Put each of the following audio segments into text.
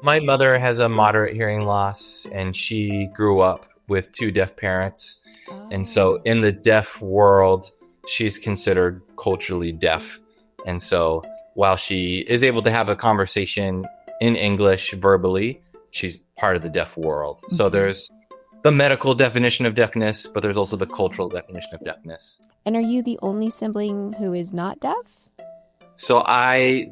My mother has a moderate hearing loss, and she grew up with two deaf parents. And so in the deaf world, she's considered culturally deaf. And so while she is able to have a conversation in English verbally, she's part of the deaf world. Mm-hmm. So there's the medical definition of deafness, but there's also the cultural definition of deafness. And are you the only sibling who is not deaf? So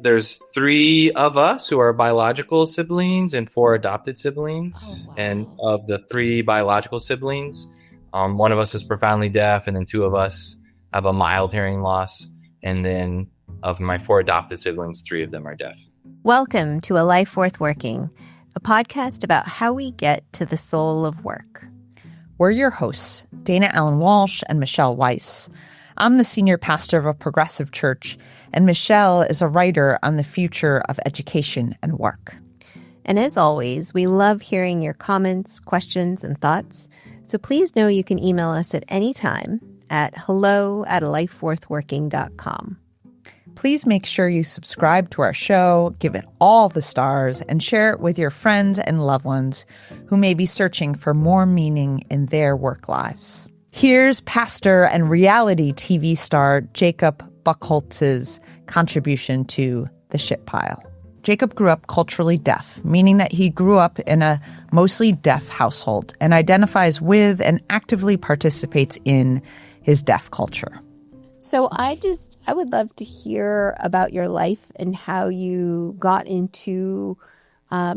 there's 3 of us who are biological siblings and 4 adopted siblings. Oh, wow. And of the 3 biological siblings, one of us is profoundly deaf, and then 2 of us have a mild hearing loss. And then of my 4 adopted siblings, 3 of them are deaf. Welcome to A Life Worth Working, a podcast about how we get to the soul of work. We're your hosts, Dana Allen Walsh and Michelle Weiss. I'm the senior pastor of a progressive church, and Michelle is a writer on the future of education and work. And as always, we love hearing your comments, questions, and thoughts. So please know you can email us at any time at hello@alifeworthworking.com. Please make sure you subscribe to our show, give it all the stars, and share it with your friends and loved ones who may be searching for more meaning in their work lives. Here's pastor and reality TV star Jacob Buchholz's contribution to the shit pile. Jacob grew up culturally deaf, meaning that he grew up in a mostly deaf household and identifies with and actively participates in his deaf culture. So I would love to hear about your life and how you got into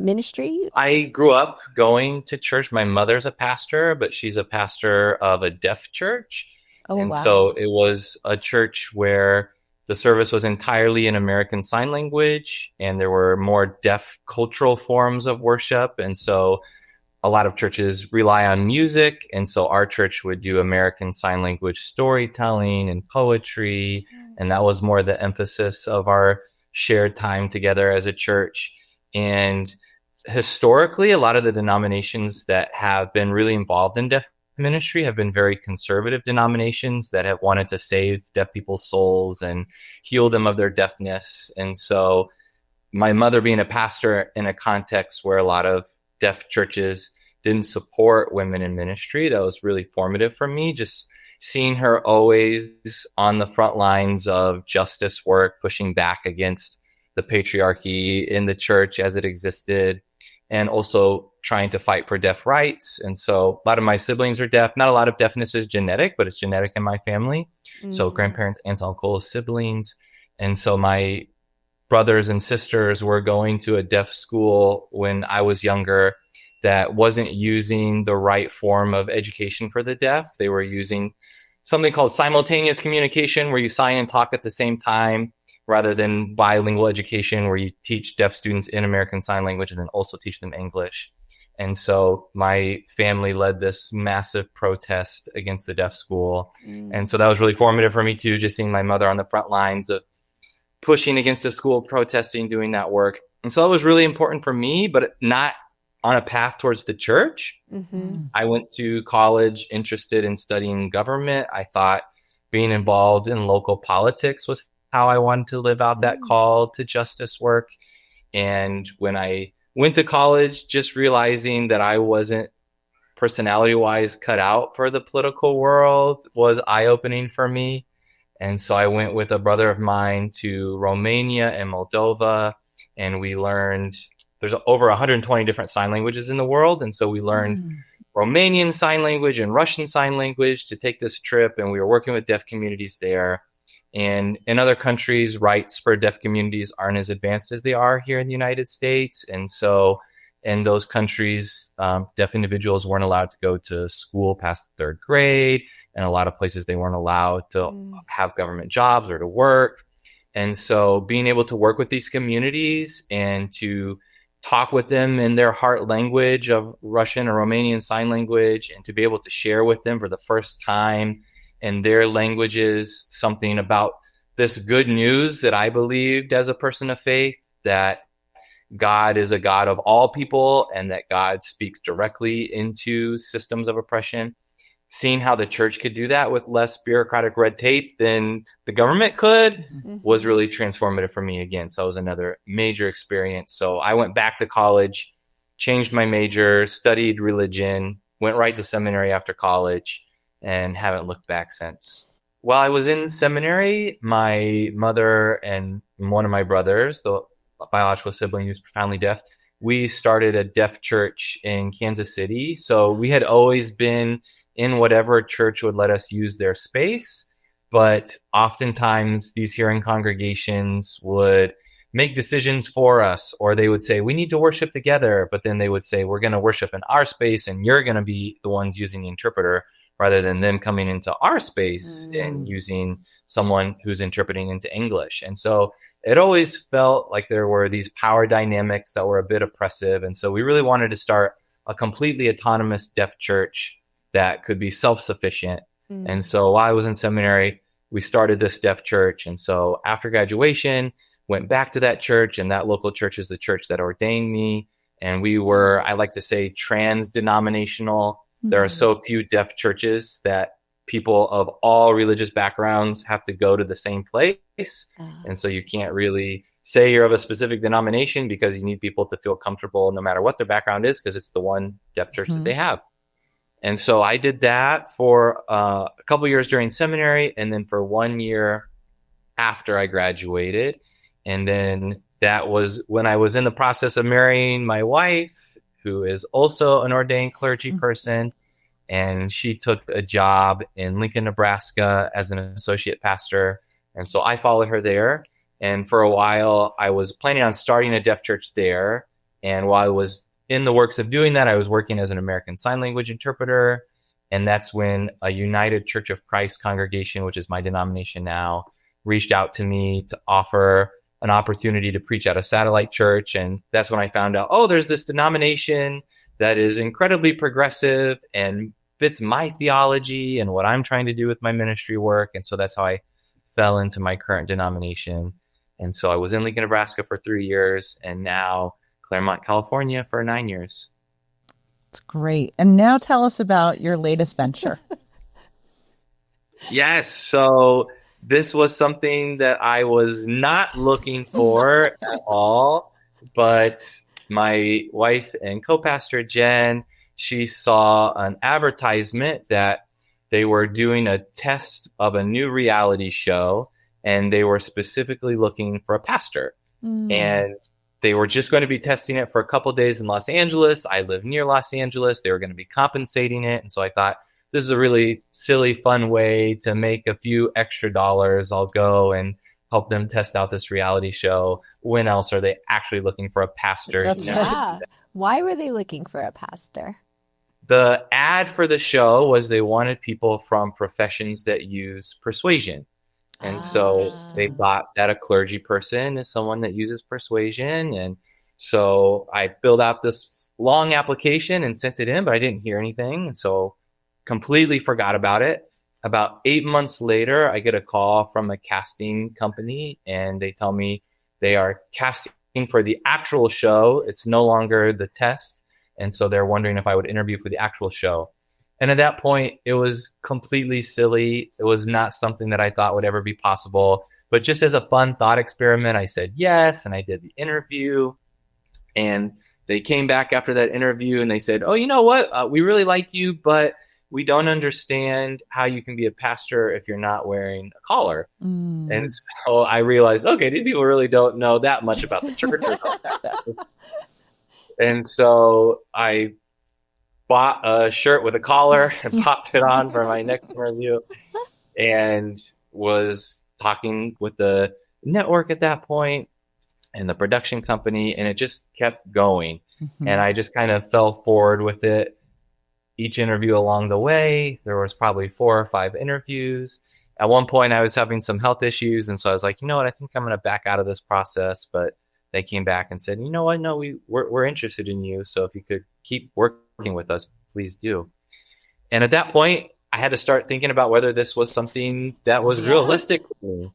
ministry. I grew up going to church. My mother's a pastor, but she's a pastor of a deaf church. Oh, and wow. So it was a church where the service was entirely in American Sign Language, and there were more deaf cultural forms of worship. And so a lot of churches rely on music. And so our church would do American Sign Language storytelling and poetry. And that was more the emphasis of our shared time together as a church. And historically, a lot of the denominations that have been really involved in deaf ministry have been very conservative denominations that have wanted to save deaf people's souls and heal them of their deafness. And so my mother being a pastor in a context where a lot of deaf churches didn't support women in ministry, that was really formative for me. Just seeing her always on the front lines of justice work, pushing back against the patriarchy in the church as it existed, and also trying to fight for deaf rights. And so a lot of my siblings are deaf. Not a lot of deafness is genetic, but it's genetic in my family. Mm-hmm. So grandparents, aunts, uncles, siblings. And so my brothers and sisters were going to a deaf school when I was younger that wasn't using the right form of education for the deaf. They were using something called simultaneous communication, where you sign and talk at the same time, rather than bilingual education where you teach deaf students in American Sign Language and then also teach them English. And so my family led this massive protest against the deaf school. And so that was really formative for me too, just seeing my mother on the front lines of pushing against the school, protesting, doing that work. And so that was really important for me, but not on a path towards the church. Mm-hmm. I went to college interested in studying government. I thought being involved in local politics was how I wanted to live out that call to justice work. And when I went to college, just realizing that I wasn't personality-wise cut out for the political world was eye-opening for me. And so I went with a brother of mine to Romania and Moldova, and we learned there's over 120 different sign languages in the world. And so we learned Romanian Sign Language and Russian Sign Language to take this trip, and we were working with deaf communities there. And in other countries, rights for deaf communities aren't as advanced as they are here in the United States. And so in those countries, deaf individuals weren't allowed to go to school past the 3rd grade. And a lot of places they weren't allowed to have government jobs or to work. And so being able to work with these communities and to talk with them in their heart language of Russian or Romanian Sign Language, and to be able to share with them for the first time in their languages something about this good news that I believed as a person of faith, that God is a God of all people and that God speaks directly into systems of oppression. seeing how the church could do that with less bureaucratic red tape than the government could was really transformative for me again. So it was another major experience. So I went back to college, changed my major, studied religion, went right to seminary after college, and haven't looked back since. While I was in seminary, my mother and one of my brothers, the biological sibling who's profoundly deaf, we started a deaf church in Kansas City. So we had always been in whatever church would let us use their space. But oftentimes these hearing congregations would make decisions for us, or they would say, we need to worship together. But then they would say, we're going to worship in our space and you're going to be the ones using the interpreter, rather than them coming into our space and using someone who's interpreting into English. And so it always felt like there were these power dynamics that were a bit oppressive. And so we really wanted to start a completely autonomous deaf church that could be self-sufficient. And so while I was in seminary, we started this deaf church. And so after graduation, went back to that church, and that local church is the church that ordained me. And we were, I like to say, trans-denominational. There are so few deaf churches that people of all religious backgrounds have to go to the same place. And so you can't really say you're of a specific denomination because you need people to feel comfortable no matter what their background is, because it's the one deaf church that they have. And so I did that for a couple of years during seminary, and then for 1 year after I graduated. And then that was when I was in the process of marrying my wife, who is also an ordained clergy person. And she took a job in Lincoln, Nebraska as an associate pastor. And so I followed her there. And for a while, I was planning on starting a deaf church there. And while I was in the works of doing that, I was working as an American Sign Language interpreter. And that's when a United Church of Christ congregation, which is my denomination now, reached out to me to offer an opportunity to preach at a satellite church. And that's when I found out, oh, there's this denomination that is incredibly progressive and fits my theology and what I'm trying to do with my ministry work. And so that's how I fell into my current denomination. And so I was in Lincoln, Nebraska for 3 years, and now Claremont, California for 9 years. That's great. And now tell us about your latest venture. Yes. So this was something that I was not looking for at all, but my wife and co-pastor Jen, she saw an advertisement that they were doing a test of a new reality show, and they were specifically looking for a pastor. And they were just going to be testing it for a couple of days in Los Angeles. I live near Los Angeles. They were going to be compensating it. And so I thought, this is a really silly, fun way to make a few extra dollars. I'll go and help them test out this reality show. When else are they actually looking for a pastor? That's Yeah. Why were they looking for a pastor? The ad for the show was they wanted people from professions that use persuasion. And so they thought that a clergy person is someone that uses persuasion. And so I filled out this long application and sent it in, but I didn't hear anything. And so completely forgot about it. About 8 months later, I get a call from a casting company, and they tell me they are casting for the actual show. It's no longer the test. And so they're wondering if I would interview for the actual show. And at that point, it was completely silly. It was not something that I thought would ever be possible. But just as a fun thought experiment, I said yes, and I did the interview. And they came back after that interview, and they said, oh, you know what? We really like you, but we don't understand how you can be a pastor if you're not wearing a collar. And so I realized, okay, these people really don't know that much about the church. And so I bought a shirt with a collar and popped it on for my next interview, and was talking with the network at that point and the production company, and it just kept going. And I just kind of fell forward with it. Each interview along the way, there was probably 4 or 5 interviews. At one point, I was having some health issues, and so I was like, you know what, I think I'm going to back out of this process. But they came back and said, you know what, no, we're interested in you. So if you could keep working with us, please do. And at that point, I had to start thinking about whether this was something that was realistic for me.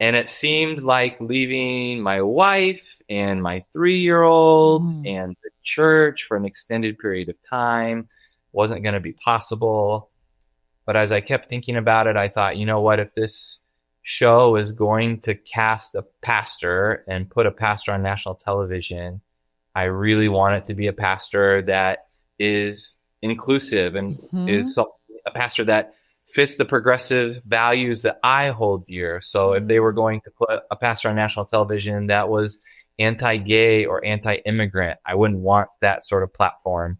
And it seemed like leaving my wife and my 3-year-old and the church for an extended period of time wasn't going to be possible. But as I kept thinking about it, I thought, you know what, if this show is going to cast a pastor and put a pastor on national television, I really want it to be a pastor that is inclusive and is a pastor that fits the progressive values that I hold dear. So if they were going to put a pastor on national television that was anti-gay or anti-immigrant, I wouldn't want that sort of platform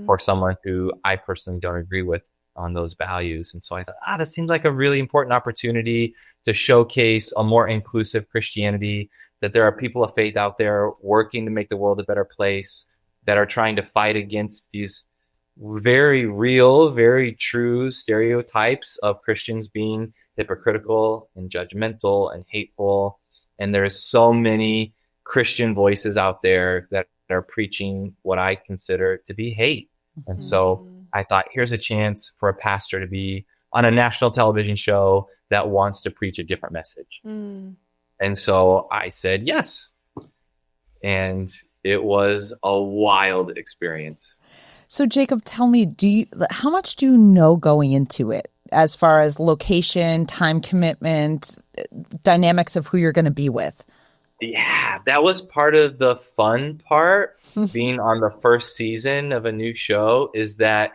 for someone who I personally don't agree with on those values. And so I thought, that seems like a really important opportunity to showcase a more inclusive Christianity, that there are people of faith out there working to make the world a better place, that are trying to fight against these very real, very true stereotypes of Christians being hypocritical and judgmental and hateful. And there's so many Christian voices out there that are preaching what I consider to be hate. And so I thought, here's a chance for a pastor to be on a national television show that wants to preach a different message. And so I said yes. And it was a wild experience. So Jacob, tell me, how much do you know going into it as far as location, time commitment, dynamics of who you're going to be with? Yeah, that was part of the fun part, being on the first season of a new show, is that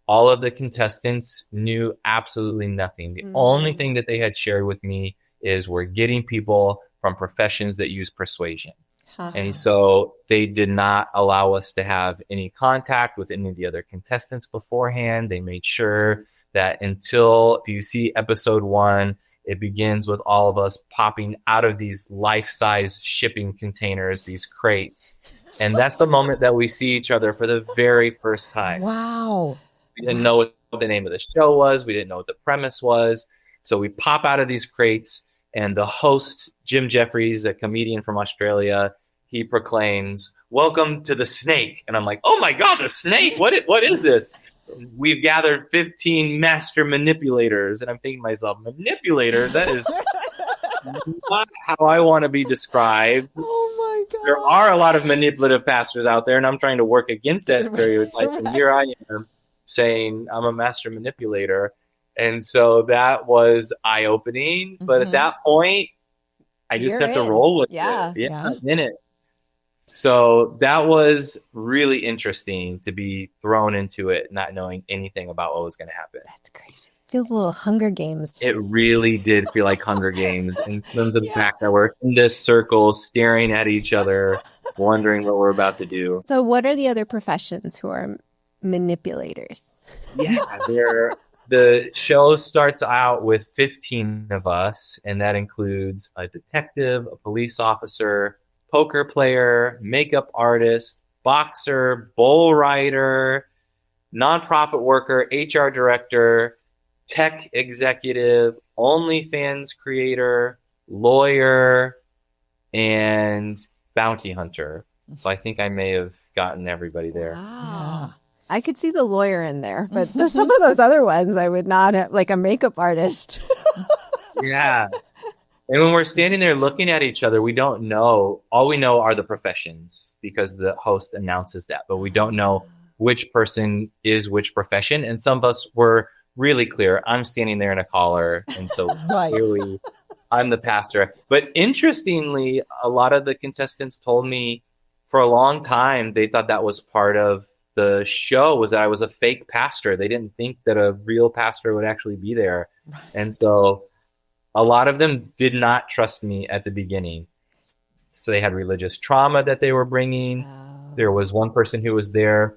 all of the contestants knew absolutely nothing. The only thing that they had shared with me is we're getting people from professions that use persuasion. And so they did not allow us to have any contact with any of the other contestants beforehand. They made sure that until, if you see episode 1, it begins with all of us popping out of these life-size shipping containers, these crates. And that's the moment that we see each other for the very first time. Wow. We didn't know what the name of the show was. We didn't know what the premise was. So we pop out of these crates, and the host, Jim Jeffries, a comedian from Australia, he proclaims, "Welcome to the snake." And I'm like, oh my God, the snake? What is this? We've gathered 15 master manipulators. And I'm thinking to myself, manipulators? That is not how I want to be described. Oh my God. There are a lot of manipulative pastors out there, and I'm trying to work against that stereotype. And here I am saying I'm a master manipulator. And so that was eye-opening. But at that point, I just have to roll with it. Yeah, I'm in it. So that was really interesting to be thrown into it, not knowing anything about what was going to happen. That's crazy. Feels a little Hunger Games. It really did feel like Hunger Games in terms of the fact that we're in this circle, staring at each other, wondering what we're about to do. So what are the other professions who are manipulators? Yeah, the show starts out with 15 of us, and that includes a detective, a police officer, poker player, makeup artist, boxer, bull rider, nonprofit worker, HR director, tech executive, OnlyFans creator, lawyer, and bounty hunter. So I think I may have gotten everybody there. Wow. I could see the lawyer in there, but some of those other ones I would not have, like a makeup artist. Yeah. And when we're standing there looking at each other, we don't know. All we know are the professions because the host announces that, but we don't know which person is which profession. And some of us were really clear. I'm standing there in a collar. And so clearly I'm the pastor. But interestingly, a lot of the contestants told me for a long time, they thought that was part of the show, was that I was a fake pastor. They didn't think that a real pastor would actually be there. Right. And so a lot of them did not trust me at the beginning. So they had religious trauma that they were bringing. There was one person who was there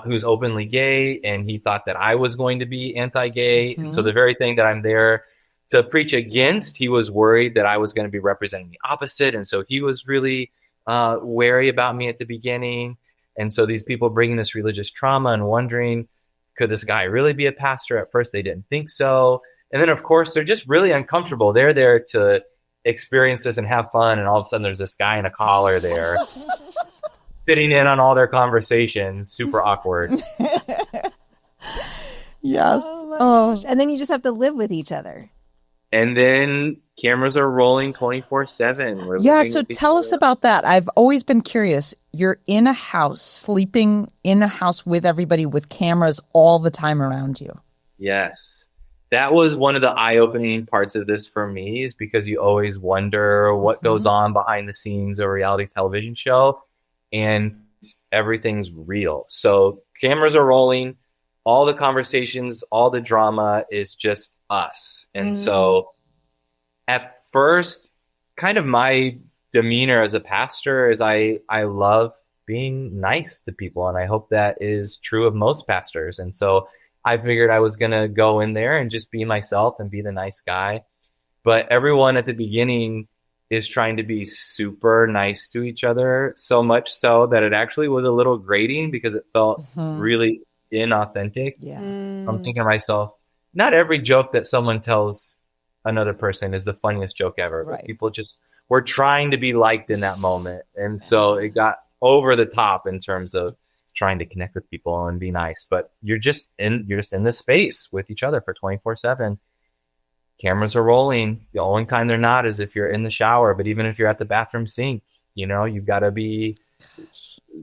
who's openly gay, and he thought that I was going to be anti-gay. And so the very thing that I'm there to preach against, he was worried that I was going to be representing the opposite. And so he was really wary about me at the beginning. And so these people bringing this religious trauma and wondering, could this guy really be a pastor? At first, they didn't think so. And then, of course, they're just really uncomfortable. They're there to experience this and have fun. And all of a sudden, there's this guy in a collar there sitting in on all their conversations. Super awkward. Yes. Oh, and then you just have to live with each other. And then cameras are rolling 24/7. Yeah, so tell us about that. I've always been curious. You're in a house, sleeping in a house with everybody with cameras all the time around you. Yes. that was one of the eye-opening parts of this for me, is because you always wonder what goes on behind the scenes of a reality television show, and everything's real. So cameras are rolling, all the conversations, all the drama is just us. And so at first, kind of my demeanor as a pastor is I love being nice to people, and I hope that is true of most pastors. And so I figured I was going to go in there and just be myself and be the nice guy. But everyone at the beginning is trying to be super nice to each other, so much so that it actually was a little grating because it felt really inauthentic. Yeah. I'm thinking to myself, not every joke that someone tells another person is the funniest joke ever. Right. But people just were trying to be liked in that moment. And so it got over the top in terms of trying to connect with people and be nice. But you're just in this space with each other for 24/7. Cameras are rolling. The only time they're not is if you're in the shower. But even if you're at the bathroom sink, you've got to be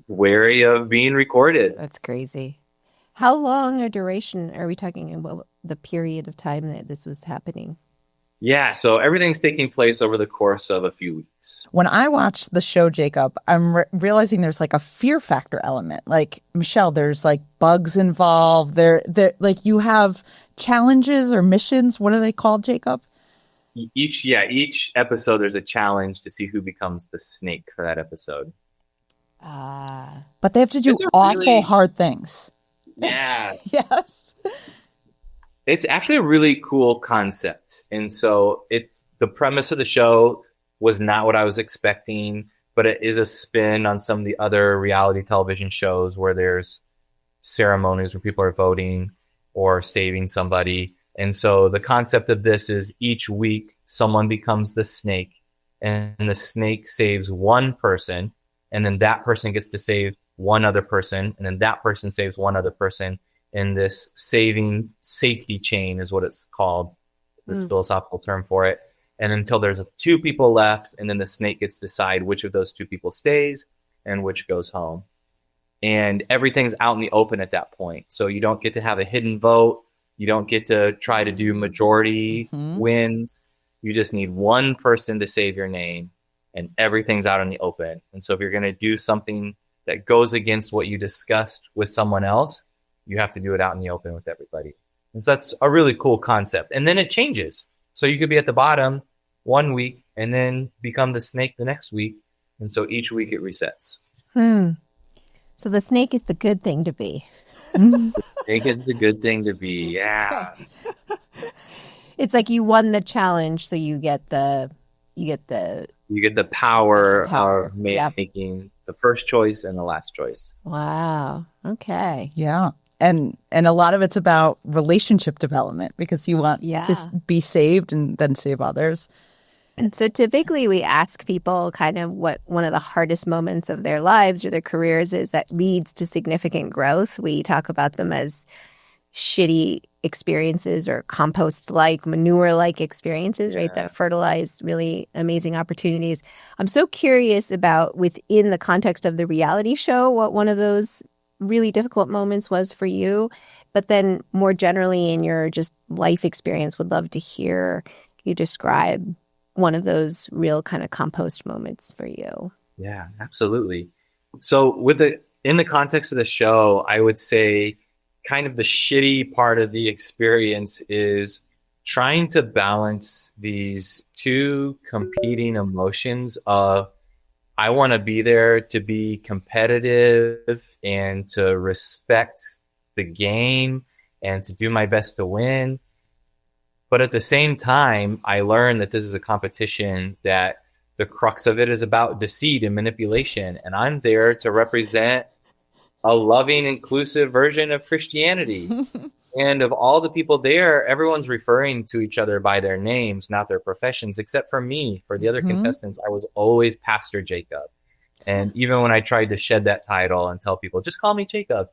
wary of being recorded. That's crazy. How long a duration are we talking about, the period of time that this was happening? Yeah, so everything's taking place over the course of a few weeks. When I watch the show, Jacob, I'm realizing there's like a fear factor element. Like, Michelle, there's like bugs involved. There, like you have challenges or missions. What are they called, Jacob? Each episode there's a challenge to see who becomes the snake for that episode. But they have to do These are awful really- hard things. Yeah. Yes. It's actually a really cool concept. And so the premise of the show was not what I was expecting, but it is a spin on some of the other reality television shows where there's ceremonies where people are voting or saving somebody. And so the concept of this is each week someone becomes the snake, and the snake saves one person, and then that person gets to save one other person, and then that person saves one other person. And this saving safety chain is what it's called, this philosophical term for it. And until there's 2 people left, and then the snake gets to decide which of those 2 people stays and which goes home. And everything's out in the open at that point. So you don't get to have a hidden vote. You don't get to try to do majority wins. You just need one person to save your name, and everything's out in the open. And so if you're going to do something that goes against what you discussed with someone else, you have to do it out in the open with everybody. And so that's a really cool concept. And then it changes. So you could be at the bottom one week and then become the snake the next week. And so each week it resets. So the snake is the good thing to be. Snake is the good thing to be. Yeah. It's like you won the challenge, so you get the power power. of making the first choice and the last choice. Wow. Okay. Yeah. And a lot of it's about relationship development because you want to be saved and then save others. And so typically we ask people kind of what one of the hardest moments of their lives or their careers is that leads to significant growth. We talk about them as shitty experiences or compost-like, manure-like experiences, right, that fertilize really amazing opportunities. I'm so curious about, within the context of the reality show, what one of those really difficult moments was for you. But then more generally in your just life experience, would love to hear you describe one of those real kind of compost moments for you. Yeah, absolutely. So in the context of the show, I would say kind of the shitty part of the experience is trying to balance these 2 competing emotions of I want to be there to be competitive and to respect the game and to do my best to win. But at the same time, I learned that this is a competition that the crux of it is about deceit and manipulation. And I'm there to represent a loving, inclusive version of Christianity. And of all the people there, everyone's referring to each other by their names, not their professions, except for me. For the other contestants, I was always Pastor Jacob. And even when I tried to shed that title and tell people, just call me Jacob,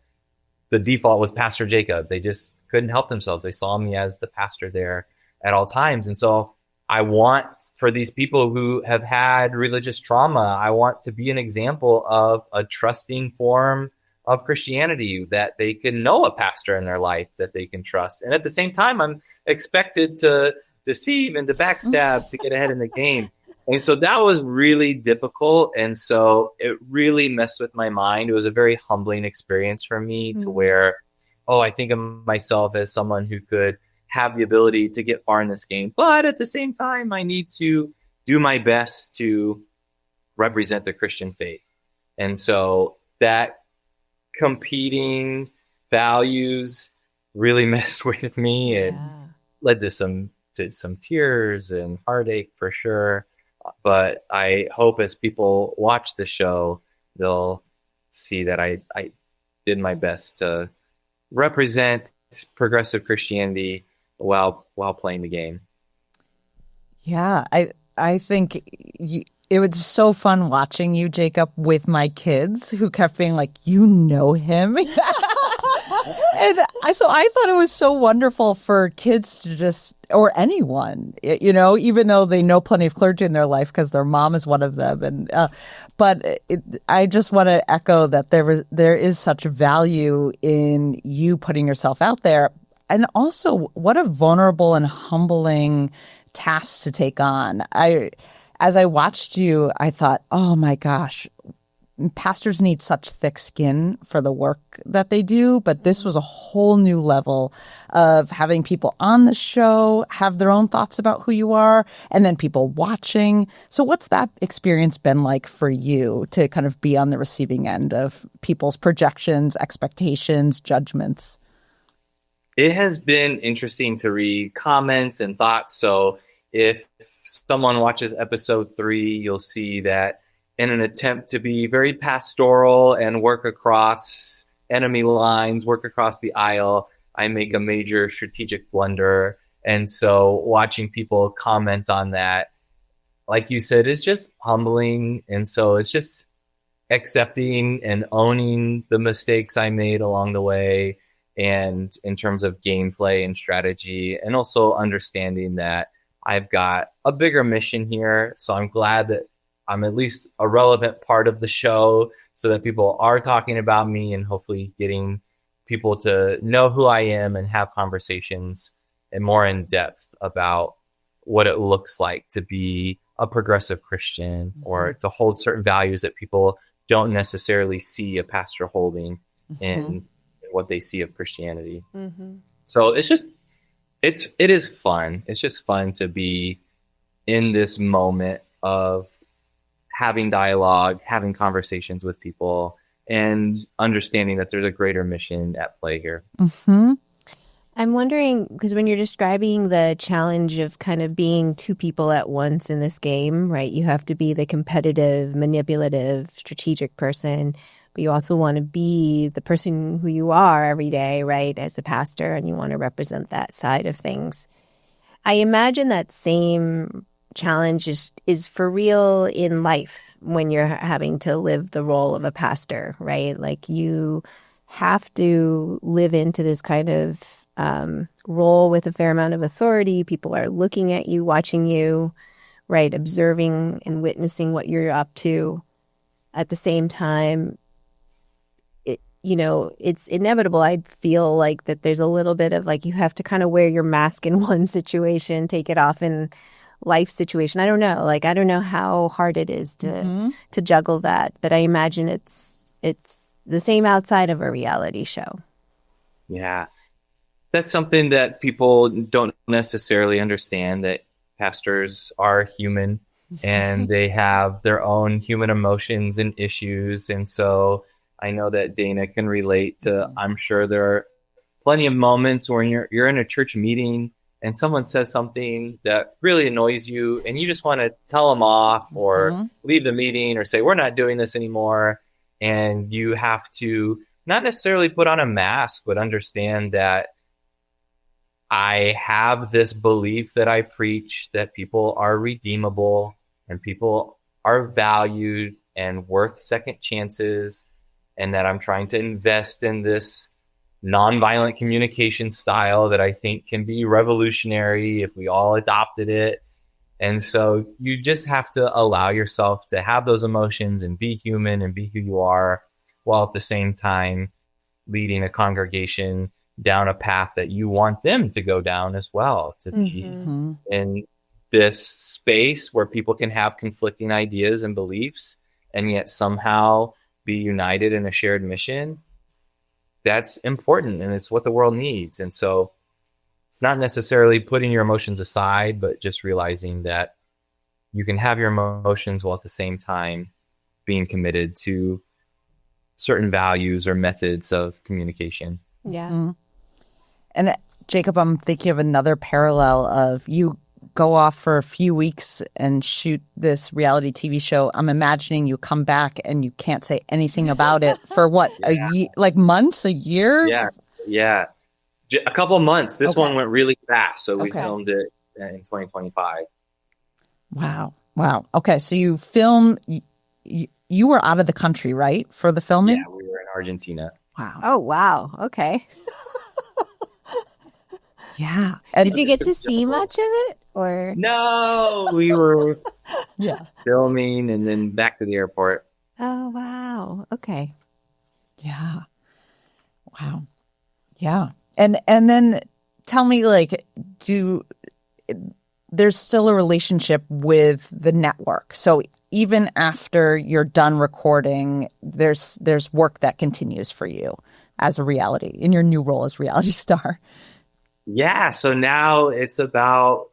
the default was Pastor Jacob. They just couldn't help themselves. They saw me as the pastor there at all times. And so I want, for these people who have had religious trauma, I want to be an example of a trusting form of Christianity, that they can know a pastor in their life that they can trust. And at the same time, I'm expected to deceive and to backstab to get ahead in the game. And so that was really difficult. And so it really messed with my mind. It was a very humbling experience for me to where, I think of myself as someone who could have the ability to get far in this game. But at the same time, I need to do my best to represent the Christian faith. And so that competing values really messed with me and led to some tears and heartache for sure. But I hope as people watch the show, they'll see that I did my best to represent progressive Christianity while playing the game. Yeah, I think it was so fun watching you, Jacob, with my kids who kept being like, you know him. And so I thought it was so wonderful for kids to just, or anyone, even though they know plenty of clergy in their life because their mom is one of them. And I just want to echo that there is such value in you putting yourself out there. And also, what a vulnerable and humbling task to take on. As I watched you, I thought, oh my gosh, pastors need such thick skin for the work that they do, but this was a whole new level of having people on the show have their own thoughts about who you are, and then people watching. So what's that experience been like for you to kind of be on the receiving end of people's projections, expectations, judgments? It has been interesting to read comments and thoughts. So if someone watches episode 3, you'll see that in an attempt to be very pastoral and work across enemy lines, work across the aisle, I make a major strategic blunder. And so watching people comment on that, like you said, is just humbling. And so it's just accepting and owning the mistakes I made along the way, and in terms of gameplay and strategy, and also understanding that I've got a bigger mission here. So I'm glad that I'm at least a relevant part of the show so that people are talking about me, and hopefully getting people to know who I am and have conversations and more in depth about what it looks like to be a progressive Christian, or to hold certain values that people don't necessarily see a pastor holding in what they see of Christianity. So it is fun. It's just fun to be in this moment of having dialogue, having conversations with people, and understanding that there's a greater mission at play here. I'm wondering, because when you're describing the challenge of kind of being two people at once in this game, right? You have to be the competitive, manipulative, strategic person, but you also want to be the person who you are every day, right, as a pastor, and you want to represent that side of things. I imagine that same challenge is for real in life when you're having to live the role of a pastor, right? Like you have to live into this kind of role with a fair amount of authority. People are looking at you, watching you, right, observing and witnessing what you're up to. At the same time, it's inevitable. I feel like that there's a little bit of like you have to kind of wear your mask in one situation, take it off in life situation. I don't know. Like, I don't know how hard it is to juggle that, but I imagine it's the same outside of a reality show. Yeah. That's something that people don't necessarily understand, that pastors are human and they have their own human emotions and issues. And so I know that Dana can relate to, I'm sure there are plenty of moments when you're in a church meeting and someone says something that really annoys you and you just want to tell them off or leave the meeting or say, we're not doing this anymore. And you have to not necessarily put on a mask, but understand that I have this belief that I preach, that people are redeemable and people are valued and worth second chances, and that I'm trying to invest in this nonviolent communication style that I think can be revolutionary if we all adopted it. And so you just have to allow yourself to have those emotions and be human and be who you are. while at the same time leading a congregation down a path that you want them to go down as well, to be in this space where people can have conflicting ideas and beliefs and yet somehow be united in a shared mission. That's important, and it's what the world needs. And so it's not necessarily putting your emotions aside, but just realizing that you can have your emotions while at the same time being committed to certain values or methods of communication. Yeah. And Jacob, I'm thinking of another parallel of you go off for a few weeks and shoot this reality TV show. I'm imagining you come back and you can't say anything about it for what, a year, like months, a year? Yeah. A couple of months. This Okay. one went really fast, so we Okay. filmed it in 2025. Wow. Okay, so you you were out of the country, right, for the filming? Yeah, we were in Argentina. Wow. Oh, wow. Okay. Yeah. Did you get to see much of it, or? No, we were Yeah. filming and then back to the airport. Oh, wow. Okay. Yeah. Wow. Yeah. And then tell me, like, there's still a relationship with the network. So even after you're done recording, there's work that continues for you as a in your new role as reality star. Yeah, so now it's about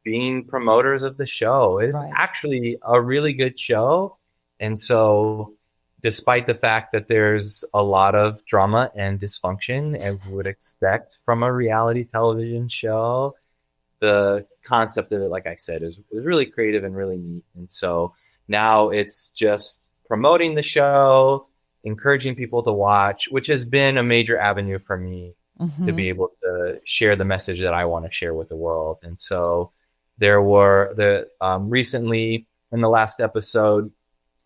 being promoters of the show. It's Right. actually a really good show. And so despite the fact that there's a lot of drama and dysfunction, as we would expect from a reality television show, the concept of it, like I said, is really creative and really neat. And so now it's just promoting the show, encouraging people to watch, which has been a major avenue for me to be able to share the message that I want to share with the world. And so there were recently in the last episode,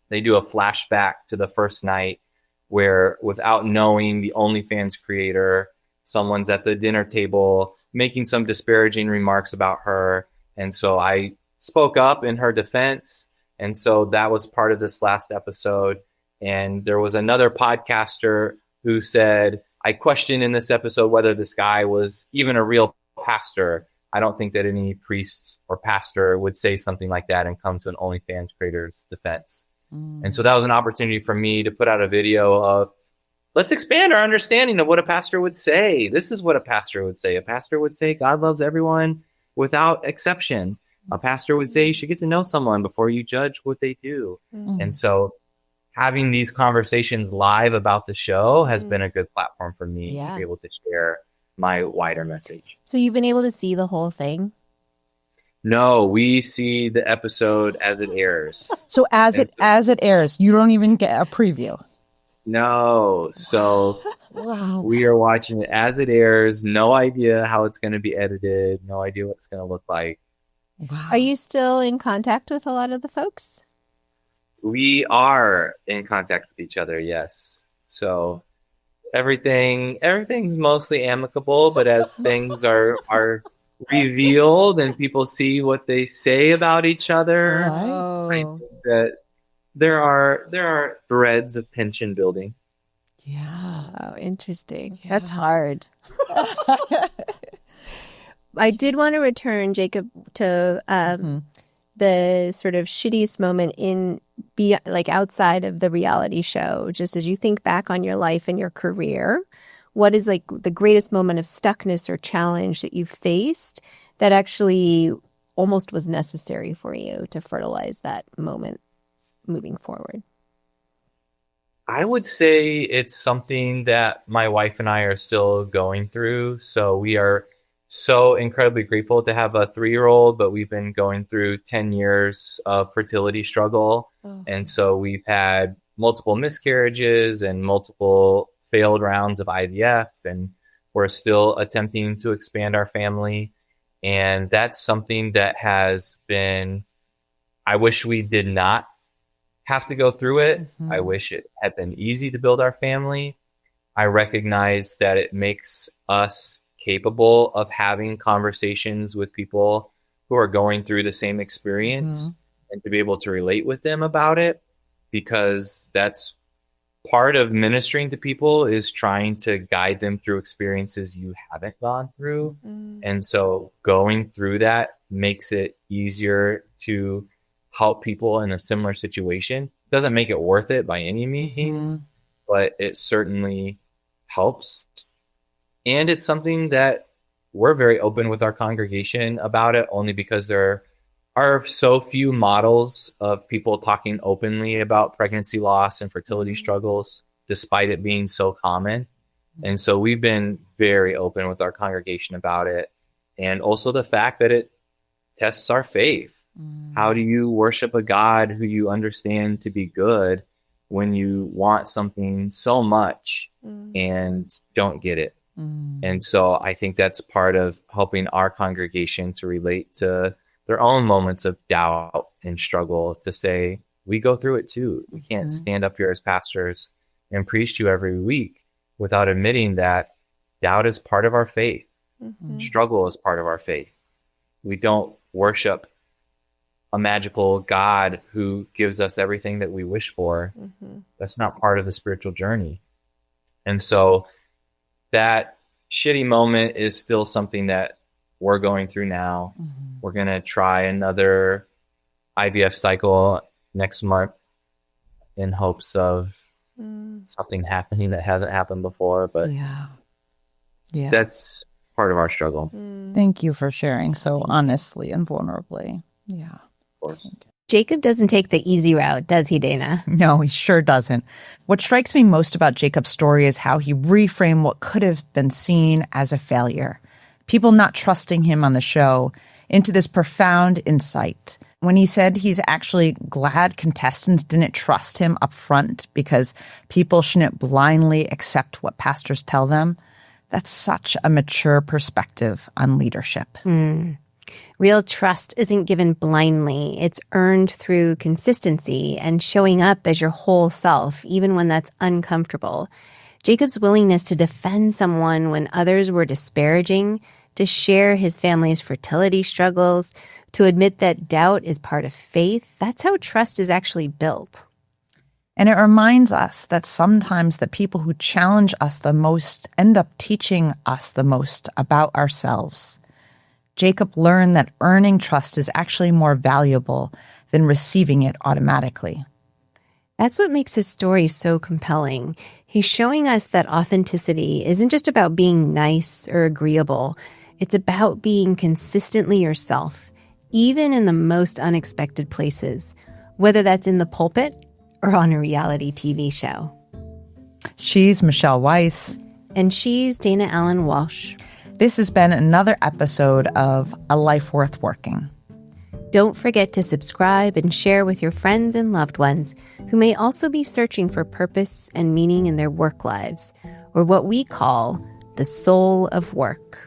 they do a flashback to the first night where, without knowing the OnlyFans creator, someone's at the dinner table making some disparaging remarks about her. And so I spoke up in her defense. And so that was part of this last episode. And there was another podcaster who said, I question in this episode whether this guy was even a real pastor. I don't think that any priest or pastor would say something like that and come to an OnlyFans creator's defense. And so that was an opportunity for me to put out a video of, let's expand our understanding of what a pastor would say. This is what a pastor would say. A pastor would say, God loves everyone without exception. A pastor would say, you should get to know someone before you judge what they do. And so having these conversations live about the show has been a good platform for me to be able to share my wider message. So you've been able to see the whole thing? No, we see the episode as it airs. So as it airs, you don't even get a preview. No. So Wow. we are watching it as it airs. No idea how it's going to be edited. No idea what it's going to look like. Wow. Are you still in contact with a lot of the folks? We are in contact with each other, yes. So everything's mostly amicable, but as things are revealed and people see what they say about each other, Right. I think that there are threads of tension building. Yeah. Oh, interesting. Yeah. That's hard. I did want to return, Jacob, to the sort of shittiest moment outside of the reality show. Just as you think back on your life and your career, what is like the greatest moment of stuckness or challenge that you've faced that actually almost was necessary for you to fertilize that moment moving forward? I would say it's something that my wife and I are still going through. So we are so incredibly grateful to have a 3-year-old, but we've been going through 10 years of fertility struggle. And so we've had multiple miscarriages and multiple failed rounds of IVF, and we're still attempting to expand our family. And that's something that has been, I wish we did not have to go through it. I wish it had been easy to build our family. I recognize that it makes us capable of having conversations with people who are going through the same experience and to be able to relate with them about it, because that's part of ministering to people is trying to guide them through experiences you haven't gone through. And so going through that makes it easier to help people in a similar situation. Doesn't make it worth it by any means, but it certainly helps. And it's something that we're very open with our congregation about it, only because there are so few models of people talking openly about pregnancy loss and fertility struggles, despite it being so common. And so we've been very open with our congregation about it. And also the fact that it tests our faith. How do you worship a God who you understand to be good when you want something so much and don't get it? And so I think that's part of helping our congregation to relate to their own moments of doubt and struggle, to say, we go through it too. We can't stand up here as pastors and preach to you every week without admitting that doubt is part of our faith. Struggle is part of our faith. We don't worship a magical God who gives us everything that we wish for. That's not part of the spiritual journey. And so that shitty moment is still something that we're going through now. We're going to try another IVF cycle next month in hopes of something happening that hasn't happened before. But that's part of our struggle. Thank you for sharing so honestly and vulnerably. Yeah. Of course. Jacob doesn't take the easy route, does he, Dana? No, he sure doesn't. What strikes me most about Jacob's story is how he reframed what could have been seen as a failure, people not trusting him on the show, into this profound insight. When he said he's actually glad contestants didn't trust him up front because people shouldn't blindly accept what pastors tell them, that's such a mature perspective on leadership. Real trust isn't given blindly. It's earned through consistency and showing up as your whole self, even when that's uncomfortable. Jacob's willingness to defend someone when others were disparaging, to share his family's fertility struggles, to admit that doubt is part of faith, that's how trust is actually built. And it reminds us that sometimes the people who challenge us the most end up teaching us the most about ourselves. Jacob learned that earning trust is actually more valuable than receiving it automatically. That's what makes his story so compelling. He's showing us that authenticity isn't just about being nice or agreeable. It's about being consistently yourself, even in the most unexpected places, whether that's in the pulpit or on a reality TV show. She's Michelle Weiss. And she's Dana Allen Walsh. This has been another episode of A Life Worth Working. Don't forget to subscribe and share with your friends and loved ones who may also be searching for purpose and meaning in their work lives, or what we call the soul of work.